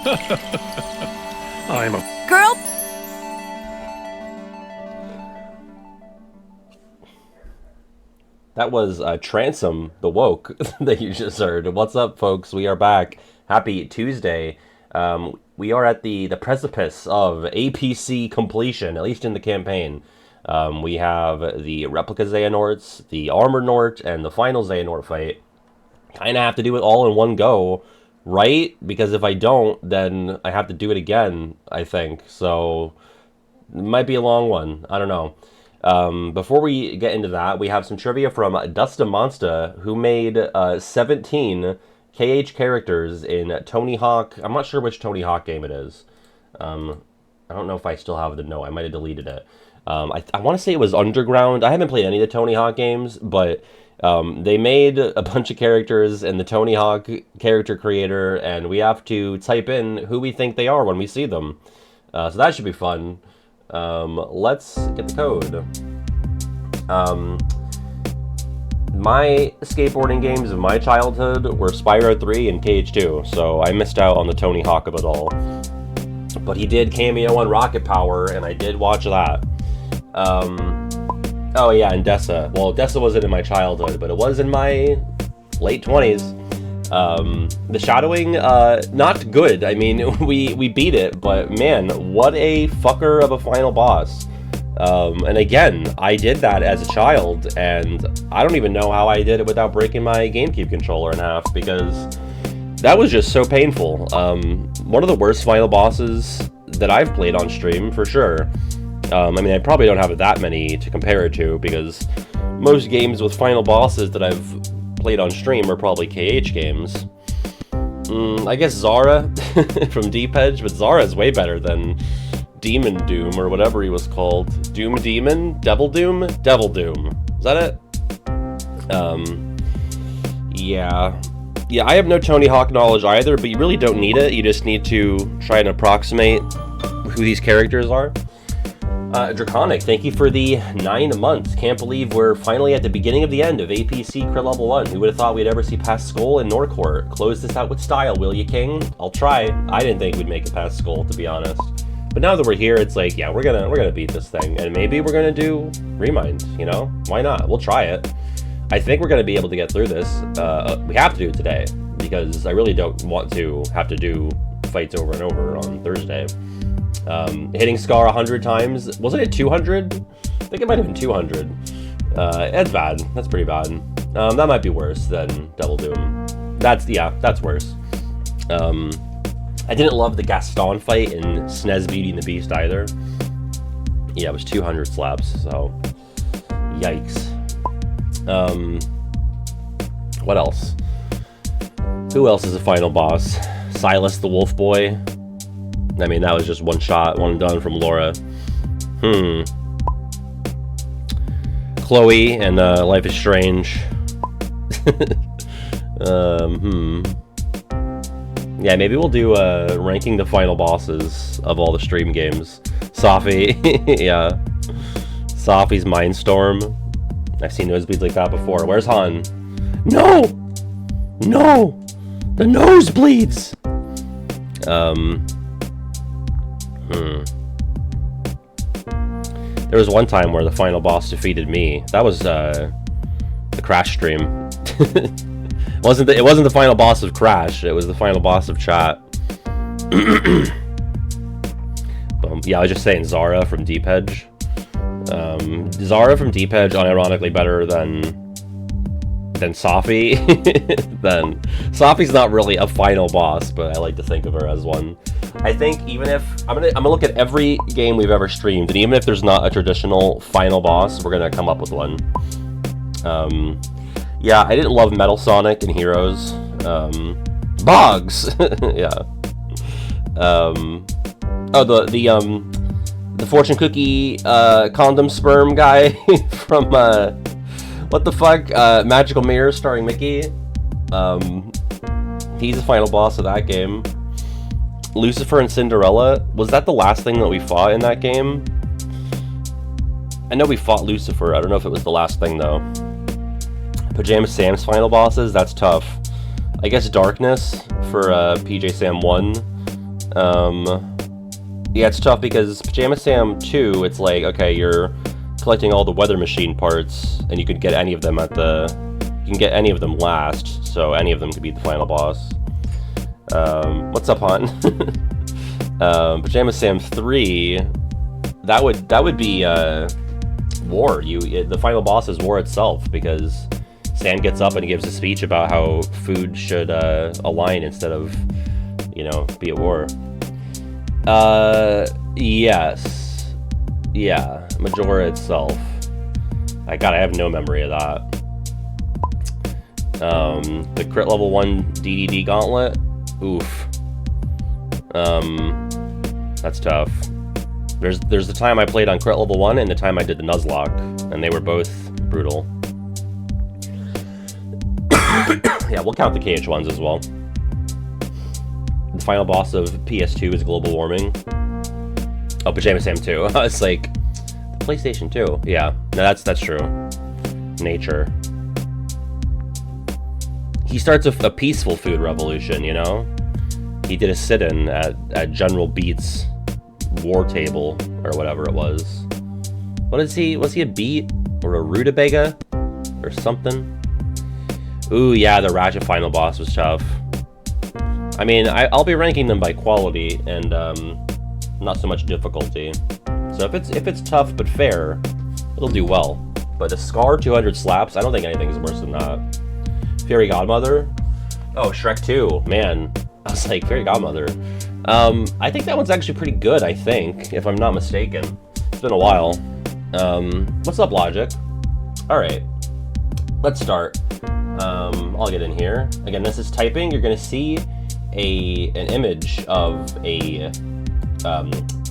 I'm a... Girl? That was Transom, the woke, that you just heard. What's up, folks? We are back. Happy Tuesday. We are at the precipice of APC completion, at least in the campaign. We have the replica Xehanorts, the armored Nort, and the final Xehanort fight. Kind of have to do it all in one go, right? Because if I don't, then I have to do it again, I think. So, it might be a long one. I don't know. Before we get into that, we have some trivia from Dustin Monsta, who made 17 KH characters in Tony Hawk. I'm not sure which Tony Hawk game it is. I don't know if I still have the note. I might have deleted it. I want to say it was Underground. I haven't played any of the Tony Hawk games, but they made a bunch of characters in the Tony Hawk character creator, and we have to type in who we think they are when we see them. So that should be fun. Let's get the code. My skateboarding games of my childhood were Spyro 3 and KH2, so I missed out on the Tony Hawk of it all. But he did cameo on Rocket Power, and I did watch that. Oh yeah, and Dessa. Well, Dessa wasn't in my childhood, but it was in my late 20s. The shadowing, not good. I mean, we beat it, but man, what a fucker of a final boss. And again, I did that as a child, and I don't even know how I did it without breaking my GameCube controller in half, because that was just so painful. One of the worst final bosses that I've played on stream, for sure. I mean, I probably don't have that many to compare it to, because most games with final bosses that I've played on stream are probably KH games. I guess Zara from Deep Edge, but Zara is way better than Demon Doom, or whatever he was called. Doom Demon? Devil Doom? Devil Doom. Is that it? Yeah. Yeah, I have no Tony Hawk knowledge either, but you really don't need it. You just need to try and approximate who these characters are. Draconic, thank you for the 9 months. Can't believe we're finally at the beginning of the end of APC Crit Level 1. Who would have thought we'd ever see past Skull and Norcourt? Close this out with style, will you, King? I'll try. I didn't think we'd make it past Skull, to be honest. But now that we're here, it's like, yeah, we're gonna beat this thing, and maybe we're gonna do Remind, you know? Why not? We'll try it. I think we're gonna be able to get through this. We have to do it today, because I really don't want to have to do fights over and over on Thursday. Hitting Scar 100 times. Wasn't it 200? I think it might have been 200. That's bad. That's pretty bad. That might be worse than Devil Doom. That's worse. I didn't love the Gaston fight in SNES Beauty and the Beast either. Yeah, it was 200 slaps, so yikes. What else? Who else is a final boss? Silas the Wolf Boy. I mean, that was just one shot, one and done from Laura. Chloe and Life is Strange. Yeah, maybe we'll do ranking the final bosses of all the stream games. Safi, yeah. Safi's Mindstorm. I've seen nosebleeds like that before. Where's Han? No! No! The nosebleeds! There was one time where the final boss defeated me. That was the Crash stream. It wasn't the final boss of Crash. It was the final boss of chat. Yeah, I was just saying Zara from Deep Edge. Zara from Deep Edge, unironically better than Safi. Then Safi's not really a final boss, but I like to think of her as one. I think even if I'm gonna look at every game we've ever streamed, and even if there's not a traditional final boss, we're gonna come up with one. Yeah, I didn't love Metal Sonic and Heroes. Boggs. Yeah. The fortune cookie condom sperm guy from what the fuck, Magical Mirror starring Mickey. He's the final boss of that game. Lucifer and Cinderella, was that the last thing that we fought in that game? I know we fought Lucifer, I don't know if it was the last thing though. Pajama Sam's final bosses, that's tough. I guess Darkness for PJ Sam 1. Yeah, it's tough because Pajama Sam 2, it's like, okay, you're collecting all the weather machine parts, and you could get any of them at the... You can get any of them last, so any of them could be the final boss. What's up, hon? Pajama Sam 3, that would be war. The final boss is war itself, because Sam gets up and he gives a speech about how food should align instead of, you know, be at war. Yes. Yeah, Majora itself. I have no memory of that. The crit level 1 DDD gauntlet. Oof. That's tough. There's the time I played on crit level 1 and the time I did the Nuzlocke, and they were both brutal. Yeah, we'll count the KH ones as well. The final boss of PS2 is global warming. Oh, Pajama Sam 2. It's like PlayStation 2. Yeah, no, that's true. Nature. He starts a peaceful food revolution, you know? He did a sit-in at General Beat's war table, or whatever it was. What is he? Was he a beet? Or a rutabaga? Or something? Ooh, yeah, the Ratchet final boss was tough. I mean, I'll be ranking them by quality, and not so much difficulty. So if it's tough but fair, it'll do well. But a Scar 200 slaps, I don't think anything's worse than that. Fairy Godmother? Oh, Shrek 2, man. I was like, Fairy Godmother. I think that one's actually pretty good, I think, if I'm not mistaken. It's been a while. What's up, Logic? Alright. Let's start. I'll get in here. Again, this is typing. You're gonna see an image of a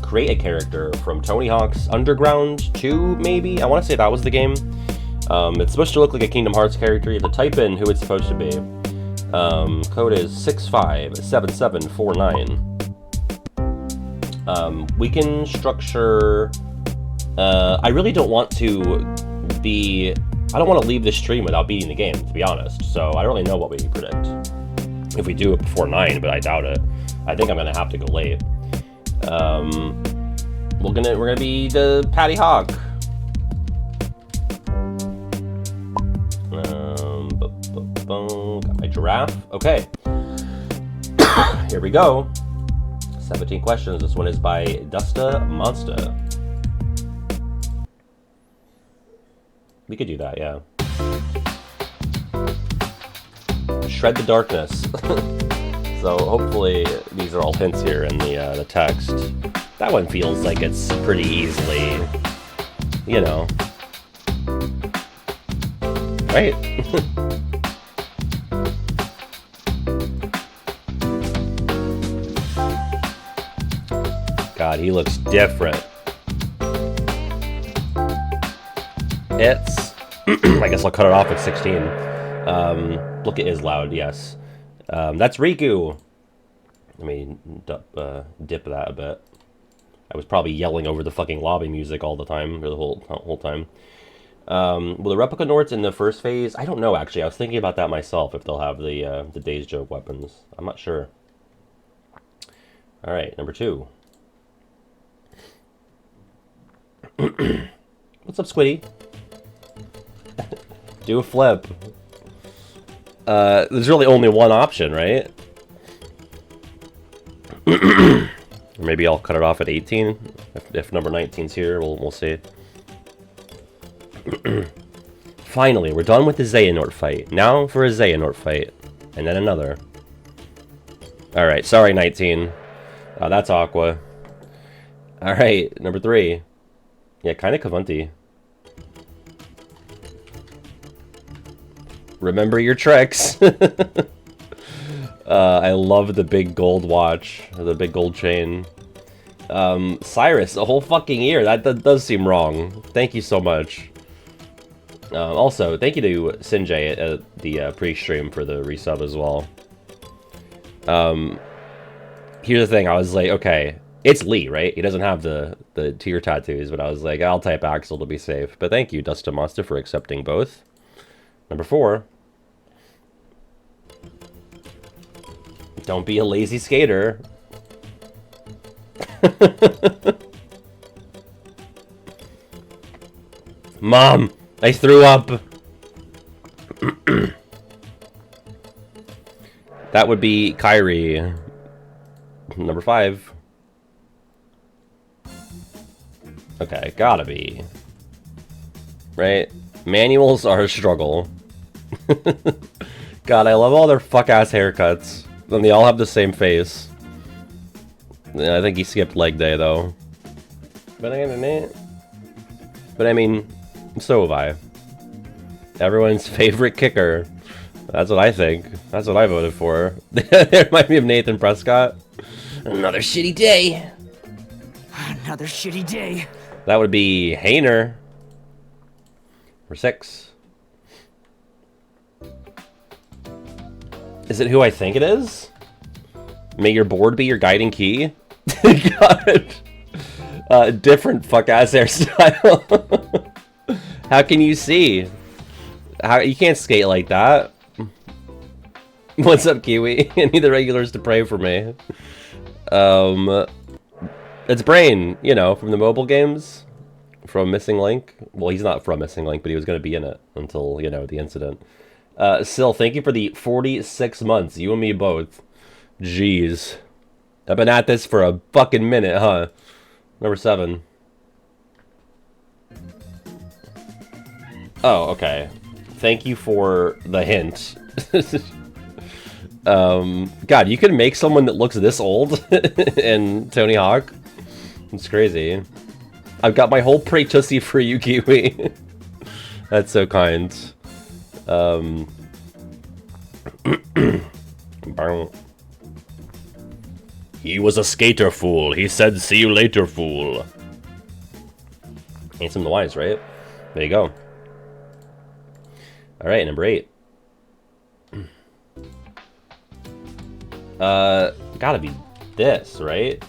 create a character from Tony Hawk's Underground 2, maybe? I want to say that was the game. It's supposed to look like a Kingdom Hearts character. You have to type in who it's supposed to be. Code is 657749. We can structure... I really don't want to be... I don't want to leave this stream without beating the game, to be honest. So I don't really know what we predict. If we do it before 9, but I doubt it. I think I'm going to have to go late. We're gonna be the Patty Hawk. Got my giraffe. Okay. Here we go. 17 questions. This one is by Dusta Monster. We could do that, yeah. Shred the darkness. So hopefully these are all hints here in the text. That one feels like it's pretty easily, you know. Right? God, he looks different. It's... I guess I'll cut it off at 16. Blooket is loud, yes. That's Riku. Let me dip that a bit. I was probably yelling over the fucking lobby music all the time, or the whole time. Will the replica Nords in the first phase? I don't know, actually. I was thinking about that myself, if they'll have the Days Joke weapons. I'm not sure. Alright, number 2. What's up, Squiddy? Do a flip. There's really only one option, right? Or maybe I'll cut it off at 18. If number 19's here, we'll see. Finally, we're done with the Xehanort fight. Now for a Xehanort fight. And then another. Alright, sorry 19. That's Aqua. Alright, number 3. Yeah, kind of Kavanti. Remember your tricks. I love the big gold watch, the big gold chain. Cyrus, a whole fucking year. That does seem wrong. Thank you so much. Also, thank you to Sinjay at the pre-stream for the resub as well. Here's the thing. I was like, okay, it's Lee, right? He doesn't have the tear tattoos, but I was like, I'll type Axel to be safe. But thank you, Dustin Monster, for accepting both. Number 4. Don't be a lazy skater. Mom, I threw up. That would be Kyrie. Number 5. Okay, gotta be. Right? Manuals are a struggle. God, I love all their fuck-ass haircuts. And they all have the same face. Yeah, I think he skipped leg day, though. But I mean, so have I. Everyone's favorite kicker. That's what I think. That's what I voted for. It reminds me of Nathan Prescott. Another shitty day. Another shitty day. That would be Hayner. For 6. Is it who I think it is? May your board be your guiding key? God. Different fuck-ass hairstyle. How can you see? How you can't skate like that. What's up, Kiwi? I need the regulars to pray for me. It's Brain, you know, from the mobile games. From Missing Link. Well, he's not from Missing Link, but he was going to be in it until, you know, the incident. Sil, thank you for the 46 months. You and me both. Jeez. I've been at this for a fucking minute, huh? Number 7. Oh, okay. Thank you for the hint. God, you can make someone that looks this old in Tony Hawk? It's crazy. I've got my whole Pray Tussie for you, Kiwi. That's so kind. He was a skater, fool. He said, see you later, fool. Handsome the Wise, right? There you go. Alright, number 8. Gotta be this, right?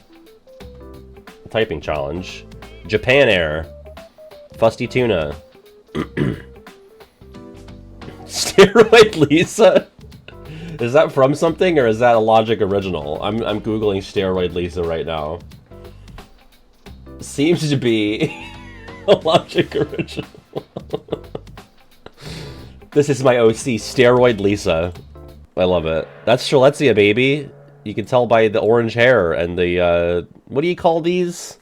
Typing challenge. Japan Air. Fusty Tuna. Steroid Lisa? Is that from something, or is that a Logic original? I'm googling Steroid Lisa right now. Seems to be a Logic original. This is my OC, Steroid Lisa. I love it. That's Strelitzia, baby. You can tell by the orange hair and the, what do you call these?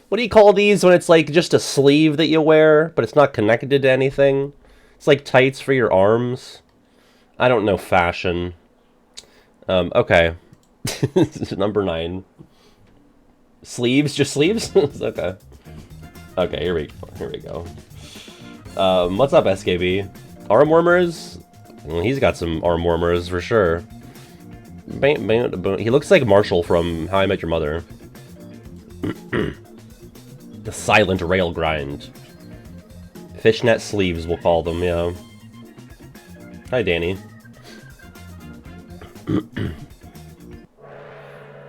What do you call these when it's like just a sleeve that you wear, but it's not connected to anything? It's like tights for your arms. I don't know fashion. Okay. Number 9. Sleeves? Just sleeves? Okay. Okay, here we go. What's up, SKB? Arm warmers? Well, he's got some arm warmers for sure. He looks like Marshall from How I Met Your Mother. The silent rail grind. Fishnet sleeves, we'll call them, yeah. Hi, Danny.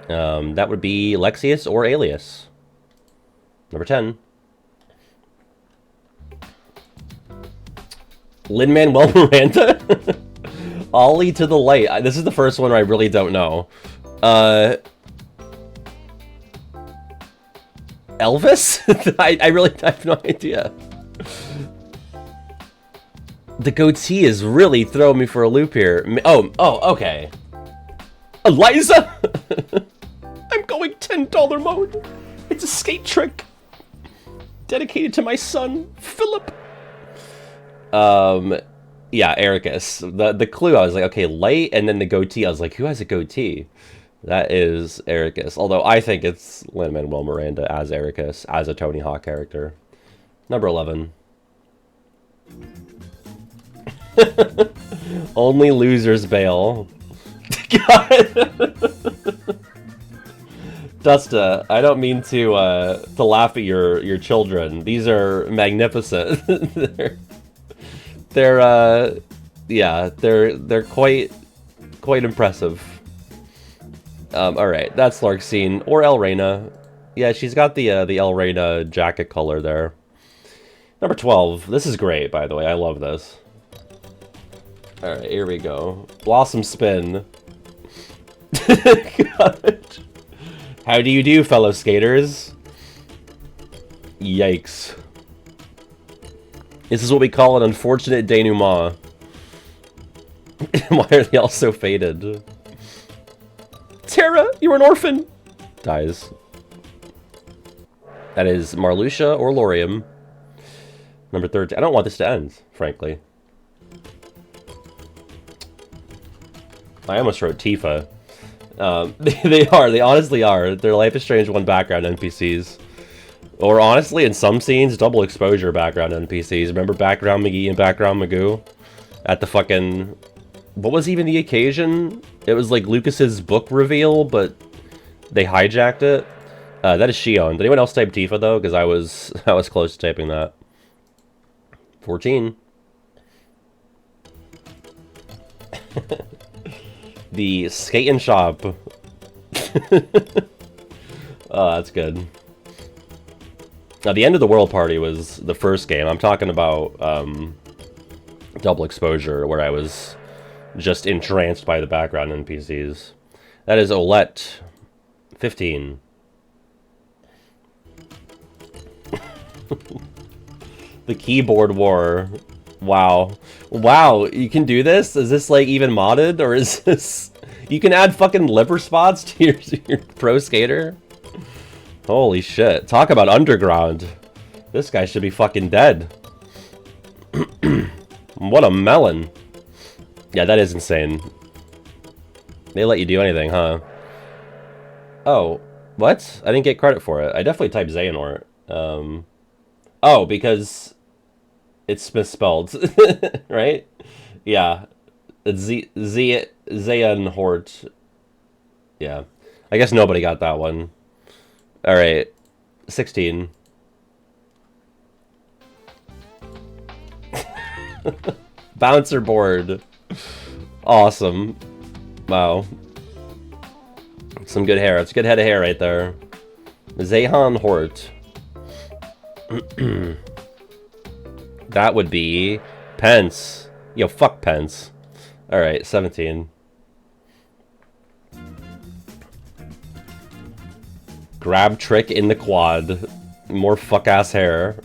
That would be Lexius or Alias. Number 10. Lin-Manuel Miranda? Ollie to the light. This is the first one where I really don't know. Elvis? I really have no idea. The goatee is really throwing me for a loop here. Oh, okay. Eliza? I'm going $10 mode. It's a skate trick. Dedicated to my son, Philip. Yeah, Ericus. The clue, I was like, okay, light, and then the goatee. I was like, who has a goatee? That is Ericus. Although I think it's Lin-Manuel Miranda as Ericus, as a Tony Hawk character. Number 11. Only losers bail. God. Dusta, I don't mean to laugh at your children. These are magnificent. they're quite impressive. All right, that's Larkscene or El Reina. Yeah, she's got the El Reina jacket color there. Number 12. This is great, by the way. I love this. All right, here we go. Blossom Spin. God. How do you do, fellow skaters? Yikes. This is what we call an unfortunate denouement. Why are they all so faded? Terra, you're an orphan! Dies. That is Marluxia or Laurium. Number 13. I don't want this to end, frankly. I almost wrote Tifa. They are. They honestly are. They're Life is Strange 1 background NPCs. Or honestly, in some scenes, double exposure background NPCs. Remember Background McGee and Background Magoo? At the fucking... What was even the occasion? It was like Lucas's book reveal, but they hijacked it. That is Shion. Did anyone else type Tifa, though? Because I was close to typing that. 14. The Skating Shop. Oh, that's good. Now, the End of the World Party was the first game. I'm talking about Double Exposure, where I was just entranced by the background NPCs. That is Olette. 15. The Keyboard War. Wow. Wow, you can do this? Is this, like, even modded? Or is this... You can add fucking liver spots to your pro skater? Holy shit. Talk about underground. This guy should be fucking dead. What a melon. Yeah, that is insane. They let you do anything, huh? Oh, what? I didn't get credit for it. I definitely typed Xehanort. Oh, because it's misspelled, right? Yeah. It's Xehanort. Yeah. I guess nobody got that one. Alright. 16. Bouncer board. Awesome. Wow. Some good hair. It's a good head of hair right there. Xehanort. That would be Pence. Yo, fuck Pence. Alright, 17. Grab trick in the quad. More fuck-ass hair.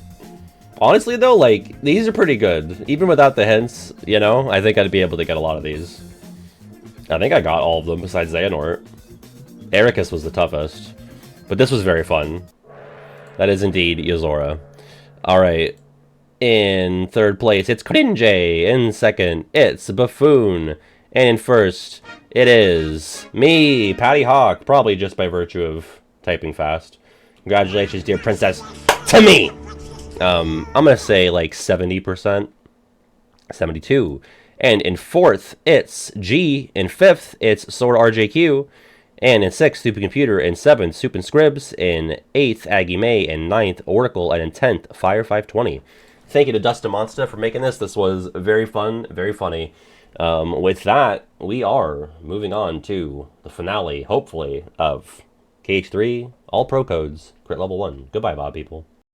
Honestly, though, like, these are pretty good. Even without the hints, you know? I think I'd be able to get a lot of these. I think I got all of them besides Xehanort. Ericus was the toughest. But this was very fun. That is indeed Yozora. Alright. In third place, it's Cringe. In second, it's Buffoon. And in first, it is me, Patty Hawk. Probably just by virtue of typing fast. Congratulations, dear princess. To me! I'm gonna say like 70%. 72. And in fourth, it's G. In fifth, it's Sword RJQ. And in sixth, Stupid Computer. In seventh, Soup and Scribs. In eighth, Aggie May. In ninth, Oracle. And in 10th, Fire520. Thank you to Dustin Monsta for making this. This was very fun, very funny. With that, we are moving on to the finale, hopefully, of KH3 All Pro Codes Crit Level 1. Goodbye, Bob, people.